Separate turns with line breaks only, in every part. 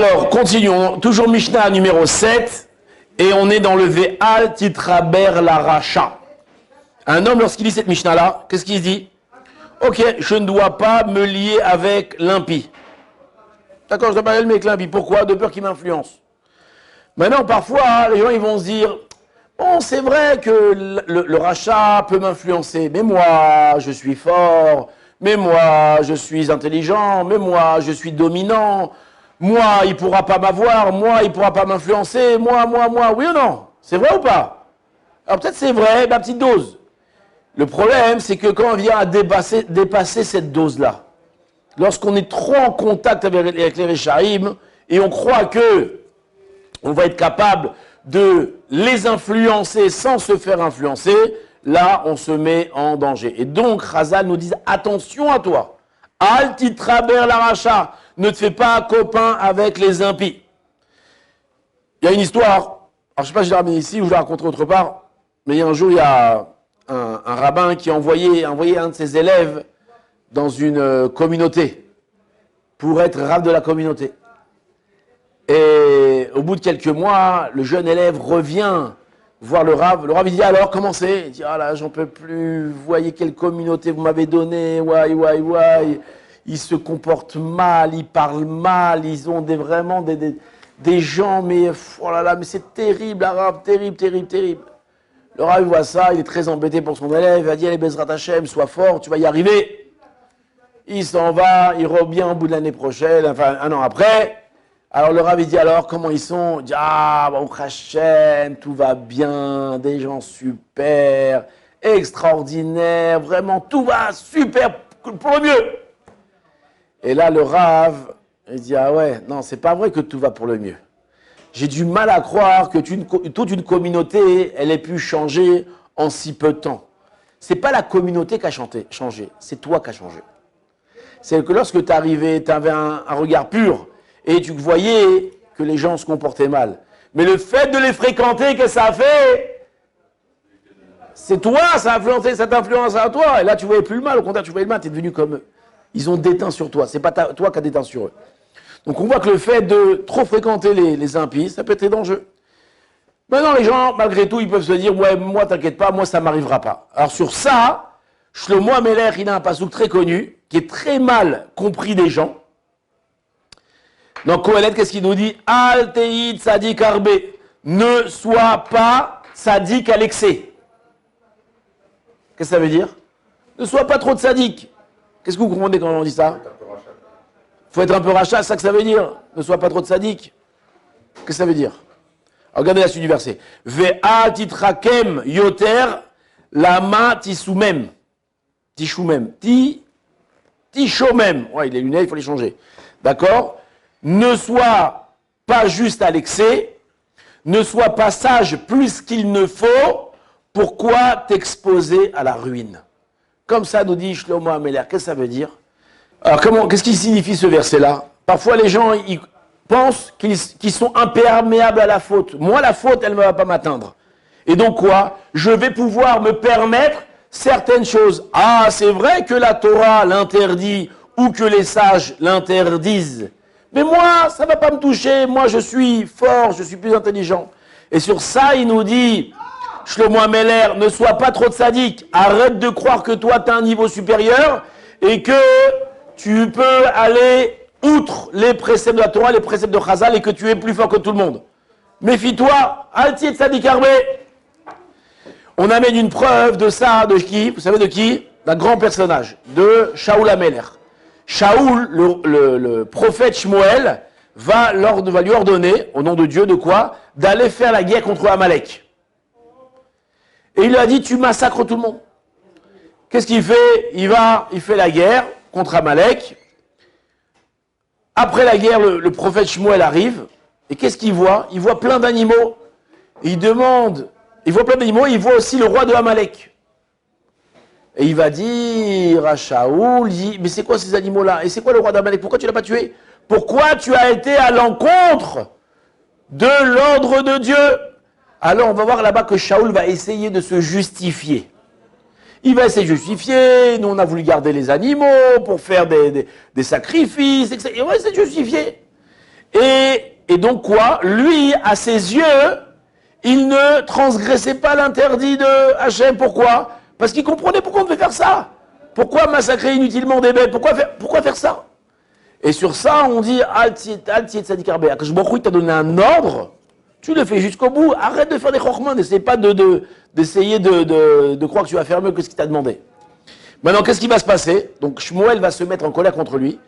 Alors, continuons. Toujours Mishnah numéro 7. Et on est dans le Ve'al titraber la racha. Un homme, lorsqu'il lit cette Mishnah-là, qu'est-ce qu'il se dit? Ok, je ne dois pas me lier avec l'impie. D'accord, je ne dois pas me lier avec l'impie. Pourquoi? De peur qu'il m'influence. Maintenant, parfois, les gens ils vont se dire, bon, c'est vrai que le rachat peut m'influencer, mais moi, je suis fort, mais moi, je suis intelligent, mais moi, je suis dominant, moi, il ne pourra pas m'avoir, moi, il ne pourra pas m'influencer, moi, oui ou non? C'est vrai ou pas? Alors peut-être c'est vrai, ma petite dose. Le problème, c'est que quand on vient à dépasser cette dose-là, lorsqu'on est trop en contact avec les Réchaïm, et on croit que on va être capable de les influencer sans se faire influencer, là, on se met en danger. Et donc, Chazal nous dit, attention à toi. Al titraber la racha. Ne te fais pas copain avec les impies. Il y a une histoire, alors je ne sais pas si je l'ai ramené ici ou je l'ai raconté autre part, mais il y a un jour, il y a un rabbin qui a envoyé un de ses élèves dans une communauté pour être rave de la communauté. Et au bout de quelques mois, le jeune élève revient voir le Rav. Le Rav, il dit alors, comment c'est? Il dit, ah là, j'en peux plus. Vous voyez quelle communauté vous m'avez donnée. Ouais. Ils se comportent mal, ils parlent mal, ils ont vraiment des gens, mais oh là là, mais c'est terrible, Rav, terrible. Le Rav, il voit ça, il est très embêté pour son élève. Il a dit, allez, Bezrat Hashem, sois fort, tu vas y arriver. Il s'en va, il revient au bout de l'année prochaine, enfin, un an après. Alors le Rav il dit alors comment ils sont? Il dit Baruch Hashem, tout va bien, des gens super, extraordinaires, vraiment tout va super pour le mieux. Et là le Rav il dit ah ouais, non c'est pas vrai que tout va pour le mieux. J'ai du mal à croire que toute une communauté elle ait pu changer en si peu de temps. C'est pas la communauté qui a changé, c'est toi qui as changé. C'est que lorsque tu es arrivé, tu avais un regard pur. Et tu voyais que les gens se comportaient mal. Mais le fait de les fréquenter, que ça a fait, c'est toi, ça a influencé cette influence à toi. Et là, tu voyais plus le mal, au contraire, tu voyais le mal, tu es devenu comme eux. Ils ont déteint sur toi, c'est pas toi qui as déteint sur eux. Donc on voit que le fait de trop fréquenter les impies, ça peut être dangereux. Maintenant, les gens, malgré tout, ils peuvent se dire, ouais, moi, t'inquiète pas, moi, ça m'arrivera pas. Alors sur ça, Shlomo Ameler, il a un passouk très connu, qui est très mal compris des gens. Dans Kohelet, qu'est-ce qu'il nous dit? Al teid tzadik arbe. Ne sois pas tzadik à l'excès. Qu'est-ce que ça veut dire? Ne sois pas trop tzadik. Qu'est-ce que vous comprenez quand on dit ça? Faut être un peu rachat, c'est ça que ça veut dire. Ne sois pas trop tzadik. Qu'est-ce que ça veut dire? Regardez la suite du verset. Ve'a titrakem yoter lama tisumem. Tishumem. Tishomem. Ouais, il est lunettes, il faut les changer. D'accord? Ne sois pas juste à l'excès, ne sois pas sage plus qu'il ne faut, pourquoi t'exposer à la ruine? Comme ça nous dit Shlomo Ameler. Qu'est-ce que ça veut dire? Alors qu'est-ce qui signifie ce verset-là? Parfois les gens ils pensent qu'ils sont imperméables à la faute. Moi la faute elle ne va pas m'atteindre. Et donc quoi? Je vais pouvoir me permettre certaines choses. Ah c'est vrai que la Torah l'interdit ou que les sages l'interdisent. Mais moi, ça ne va pas me toucher. Moi, je suis fort, je suis plus intelligent. Et sur ça, il nous dit, Shlomo Ameler, ne sois pas trop sadique. Arrête de croire que toi, tu as un niveau supérieur et que tu peux aller outre les préceptes de la Torah, les préceptes de Chazal et que tu es plus fort que tout le monde. Méfie-toi, Alti Tzadik Arbe. On amène une preuve de ça, de qui? Vous savez de qui? D'un grand personnage, de Shaoul Ameler. Shaoul, le prophète Shmuel, va lui ordonner, au nom de Dieu, de quoi? D'aller faire la guerre contre Amalek. Et il lui a dit, tu massacres tout le monde. Qu'est-ce qu'il fait? Il fait la guerre contre Amalek. Après la guerre, le prophète Shmuel arrive. Et qu'est-ce qu'il voit? Il voit plein d'animaux. Il voit plein d'animaux, il voit aussi le roi de Amalek. Et il va dire à Shaoul, mais c'est quoi ces animaux-là? Et c'est quoi le roi d'Amalek? Pourquoi tu ne l'as pas tué? Pourquoi tu as été à l'encontre de l'ordre de Dieu? Alors on va voir là-bas que Shaoul va essayer de se justifier. Il va essayer de justifier, nous on a voulu garder les animaux pour faire des sacrifices, etc. Il va essayer de justifier. Et donc quoi? Lui, à ses yeux, il ne transgressait pas l'interdit de Hachem. Pourquoi? Parce qu'il comprenait pourquoi on devait faire ça. Pourquoi massacrer inutilement des bêtes? Pourquoi faire ça? Et sur ça, on dit Al-Tiet Tzadik Arbe. Akash Baruch Hu, il t'a donné un ordre, tu le fais jusqu'au bout. Arrête de faire des chormans, n'essaie pas d'essayer de croire que tu vas faire mieux que ce qu'il t'a demandé. Maintenant, qu'est-ce qui va se passer? Donc Shmuel va se mettre en colère contre lui,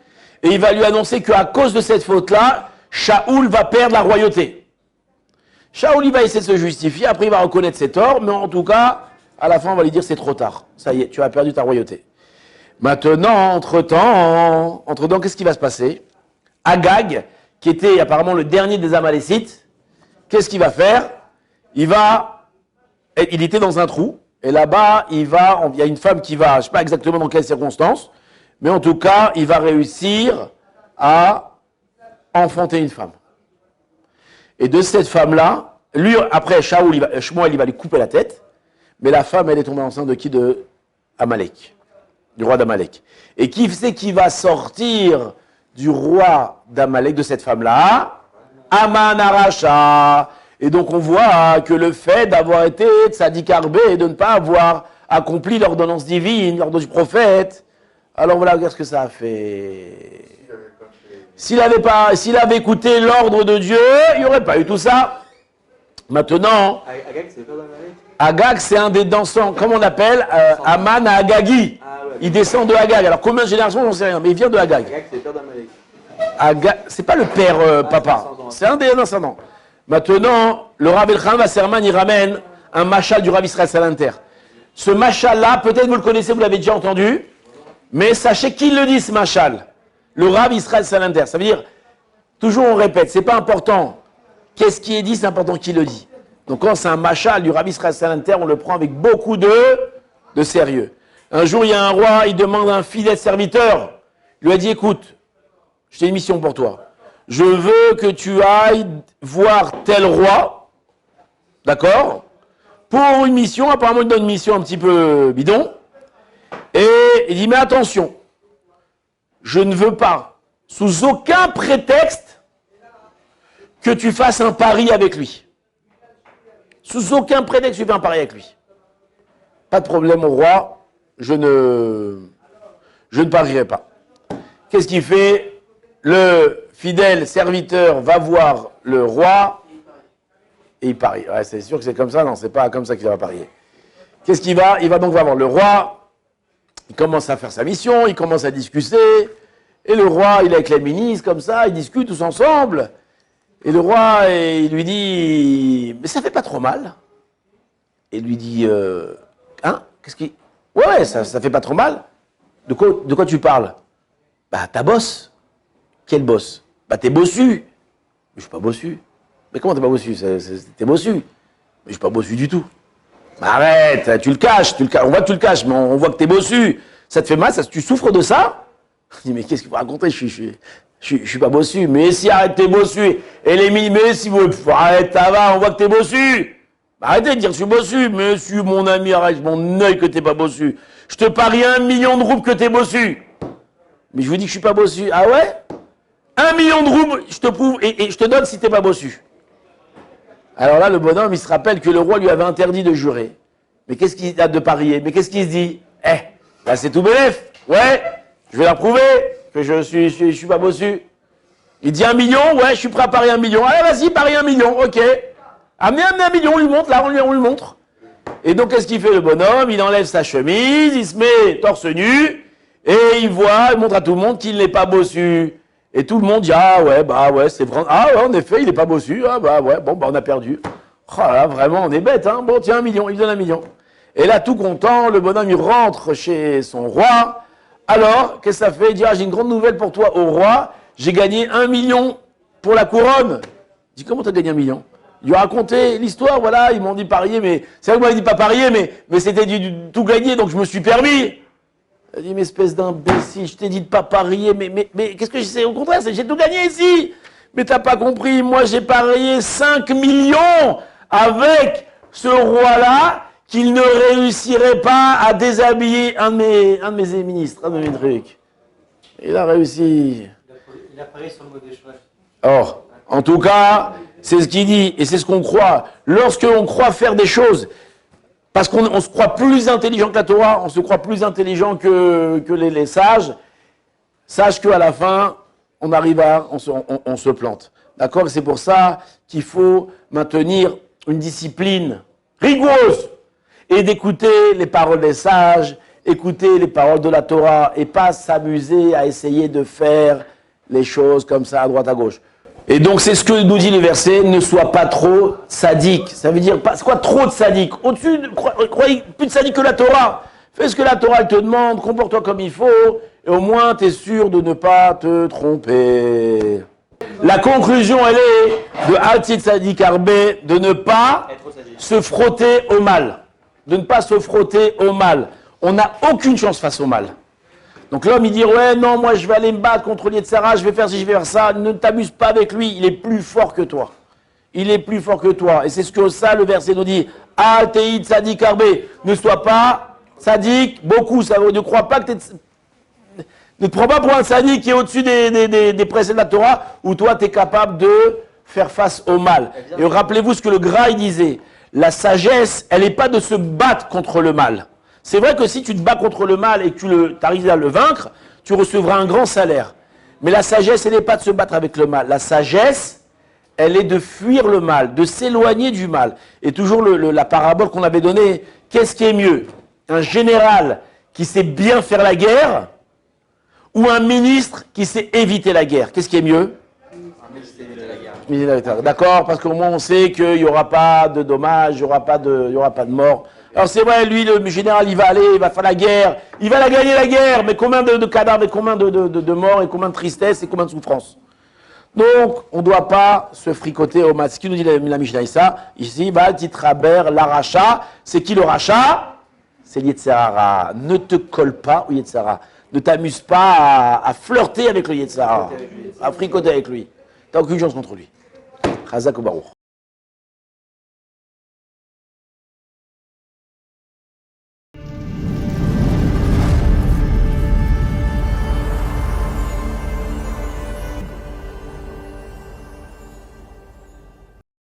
et il va lui annoncer qu'à cause de cette faute-là, Shaoul va perdre la royauté. Shaoul, il va essayer de se justifier, après il va reconnaître ses torts, mais en tout cas, à la fin, on va lui dire c'est trop tard. Ça y est, tu as perdu ta royauté. Maintenant, entre-temps, qu'est-ce qui va se passer? Agag, qui était apparemment le dernier des Amalécites, qu'est-ce qu'il va faire? Il était dans un trou, et là-bas, il y a une femme qui va, je ne sais pas exactement dans quelles circonstances, mais en tout cas, il va réussir à enfanter une femme. Et de cette femme-là, lui, après, Shmuel, il va lui couper la tête, mais la femme, elle est tombée enceinte de qui? De Amalek, du roi d'Amalek. Et qui c'est qui va sortir du roi d'Amalek, de cette femme-là? Aman Aracha. Et donc on voit que le fait d'avoir été Tzadik Arbe et de ne pas avoir accompli l'ordonnance divine, l'ordonnance du prophète, alors voilà, regarde ce que ça a fait. S'il avait écouté l'ordre de Dieu, il n'y aurait pas eu tout ça. Maintenant, Agag, c'est un des dansants, comment on appelle Aman à Agagi. Il descend de Agag. Alors combien de générations, j'en sais rien, mais il vient de Agag.
Agag, c'est le père d'Amalek.
C'est pas le père papa, c'est un des descendants. Maintenant, le Rav Elchanan Wasserman, il ramène un machal du Rav Israël Salanter. Ce machal-là, peut-être vous le connaissez, vous l'avez déjà entendu, mais sachez qui le dit, ce machal. Le Rav Israël Salanter. Ça veut dire, toujours on répète, c'est pas important qu'est-ce qui est dit, c'est important qui le dit. Donc quand c'est un machal du Rav Israël Salanter, on le prend avec beaucoup de sérieux. Un jour, il y a un roi, il demande à un fidèle serviteur, il lui a dit, écoute, j'ai une mission pour toi. Je veux que tu ailles voir tel roi, d'accord? Pour une mission, apparemment il donne une mission un petit peu bidon. Et il dit, mais attention, je ne veux pas, sous aucun prétexte, que tu fasses un pari avec lui. Sous aucun prétexte, tu fais un pari avec lui. Pas de problème au roi, je ne parierai pas. Qu'est-ce qu'il fait? Le fidèle serviteur va voir le roi et il parie. Ouais, c'est sûr que c'est comme ça, non, c'est pas comme ça qu'il va parier. Qu'est-ce qu'il va? Il va donc voir le roi, il commence à faire sa mission, il commence à discuter, et le roi, il est avec les ministres, comme ça, ils discutent tous ensemble, et le roi, il lui dit, mais ça fait pas trop mal. Et il lui dit, hein? Qu'est-ce qui... Ouais, ça fait pas trop mal. De quoi tu parles? Bah, ta bosse. Quel boss? Bah, t'es bossu. Mais je suis pas bossu. Mais comment t'es pas bossu? T'es bossu. Mais je suis pas bossu du tout. Bah, arrête, tu le caches. On voit que tu le caches, mais on voit que t'es bossu. Ça te fait mal? Tu souffres de ça? Je dis, mais qu'est-ce qu'il faut raconter? Je suis pas bossu. Mais si, arrête, t'es bossu. Et les mais si vous... Arrête, ça va, on voit que t'es bossu. Bah, arrêtez de dire que je suis bossu. Monsieur, mon ami, arrête mon œil que t'es pas bossu. Je te parie 1 million de roubles que t'es bossu. Mais je vous dis que je suis pas bossu. Ah ouais? 1 million de roubles, je te prouve, et je te donne si t'es pas bossu. Alors là, le bonhomme, il se rappelle que le roi lui avait interdit de jurer. Mais qu'est-ce qu'il a de parier? Mais qu'est-ce qu'il se dit? Là c'est tout bénef. Ouais, je vais leur prouver que je suis pas bossu. Il dit 1 million, ouais, je suis prêt à parier 1 million. Allez, vas-y, parie 1 million, ok. Amenez 1 million, on lui montre, là, on lui montre. Et donc, qu'est-ce qu'il fait, le bonhomme? Il enlève sa chemise, il se met torse nu, et il montre à tout le monde qu'il n'est pas bossu. Et tout le monde dit, ah ouais, c'est vrai. Ah ouais, en effet, il n'est pas bossu. Ah bah ouais, bon, bah on a perdu. Oh là, vraiment, on est bête, hein. Bon, tiens, 1 million, il donne 1 million. Et là, tout content, le bonhomme, il rentre chez son roi. Alors, qu'est-ce que ça fait? Il dit, ah, j'ai une grande nouvelle pour toi, au roi. J'ai gagné 1 million pour la couronne. Il dit, comment t'as gagné 1 million? Il lui a raconté l'histoire, voilà, ils m'ont dit parier, mais c'est vrai que moi, il dit pas parier, mais c'était du tout gagné, donc je me suis permis. Il dit, mais espèce d'imbécile, je t'ai dit de pas parier, mais qu'est-ce que c'est? Au contraire, j'ai tout gagné ici. Mais t'as pas compris, moi j'ai parié 5 millions avec ce roi-là qu'il ne réussirait pas à déshabiller un de mes ministres, un de mes trucs. Il a réussi.
Il a parié sur le mot des cheval.
Or, en tout cas, c'est ce qu'il dit, et c'est ce qu'on croit. Lorsqu'on croit faire des choses, parce qu'on se croit plus intelligent que la Torah, on se croit plus intelligent que les sages, sache qu'à la fin, on se plante. D'accord? C'est pour ça qu'il faut maintenir une discipline rigoureuse et d'écouter les paroles des sages, écouter les paroles de la Torah et pas s'amuser à essayer de faire les choses comme ça à droite à gauche. Et donc c'est ce que nous dit le verset, ne sois pas trop sadique. Ça veut dire, c'est quoi trop de sadique? Au-dessus, croyez plus de sadique que la Torah. Fais ce que la Torah te demande, comporte-toi comme il faut, et au moins tu es sûr de ne pas te tromper. La conclusion, elle est de Altit Sadik Arbe, de ne pas se frotter au mal. De ne pas se frotter au mal. On n'a aucune chance face au mal. Donc l'homme, il dit, ouais, non, moi je vais aller me battre contre l'Yetzara, je vais faire ci, je vais faire ça. Ne t'amuse pas avec lui, il est plus fort que toi. Il est plus fort que toi. Et c'est ce que ça, le verset nous dit. Altit Sadik Arbe, ne sois pas sadique, beaucoup, ça ne crois pas que tu ne te prends pas pour un sadique qui est au-dessus des préceptes de la Torah, où toi tu es capable de faire face au mal. Et rappelez-vous ce que le Graï disait. La sagesse, elle n'est pas de se battre contre le mal. C'est vrai que si tu te bats contre le mal et que tu arrives à le vaincre, tu recevras un grand salaire. Mais la sagesse, elle n'est pas de se battre avec le mal. La sagesse, elle est de fuir le mal, de s'éloigner du mal. Et toujours la parabole qu'on avait donnée, qu'est-ce qui est mieux? Un général qui sait bien faire la guerre ou un ministre qui sait éviter la guerre? Qu'est-ce qui est mieux? Un ministre. D'accord, parce qu'au moins on sait qu'il n'y aura pas de dommages, il n'y aura pas de mort. Alors c'est vrai, lui, le général, il va aller, il va faire la guerre, il va la gagner la guerre, mais combien de cadavres, et combien de morts, et combien de tristesse, et combien de souffrances. Donc, on ne doit pas se fricoter au mal. Ce qui nous dit la Mishnah ici, Baal Titraber, la Racha, c'est qui le Racha? C'est l'Yetzara. Ne te colle pas au Yetzara. Ne t'amuse pas à flirter avec le Yetzara, à fricoter avec lui. Tu n'as aucune chance contre lui. Chazak ou Baruch.